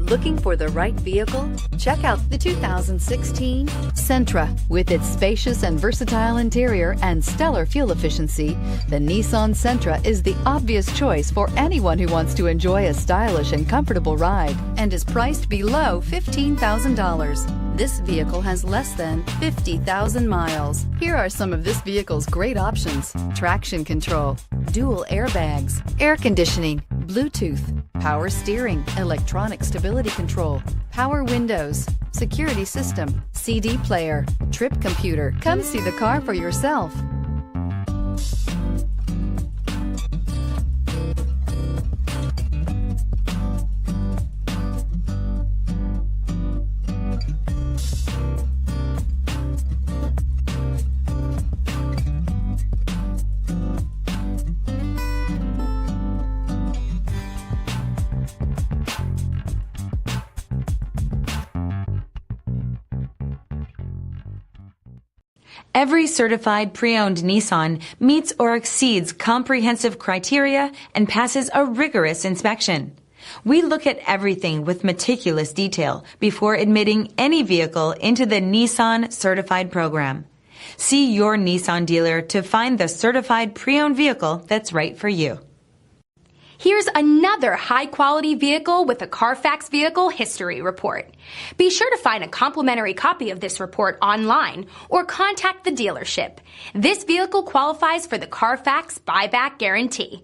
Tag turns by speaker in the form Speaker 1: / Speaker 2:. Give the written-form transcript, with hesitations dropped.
Speaker 1: Looking for the right vehicle? Check out the 2016 Sentra. With its spacious and versatile interior and stellar fuel efficiency, the Nissan Sentra is the obvious choice for anyone who wants to enjoy a stylish and comfortable ride and is priced below $15,000. This vehicle has less than 50,000 miles. Here are some of this vehicle's great options: traction control, dual airbags, air conditioning, Bluetooth, power steering, electronic stability control, power windows, security system, CD player, trip computer. Come see the car for yourself.
Speaker 2: Every certified pre-owned Nissan meets or exceeds comprehensive criteria and passes a rigorous inspection. We look at everything with meticulous detail before admitting any vehicle into the Nissan Certified program. See your Nissan dealer to find the certified pre-owned vehicle that's right for you.
Speaker 3: Here's another high-quality vehicle with a Carfax Vehicle History Report. Be sure to find a complimentary copy of this report online or contact the dealership. This vehicle qualifies for the Carfax Buyback Guarantee.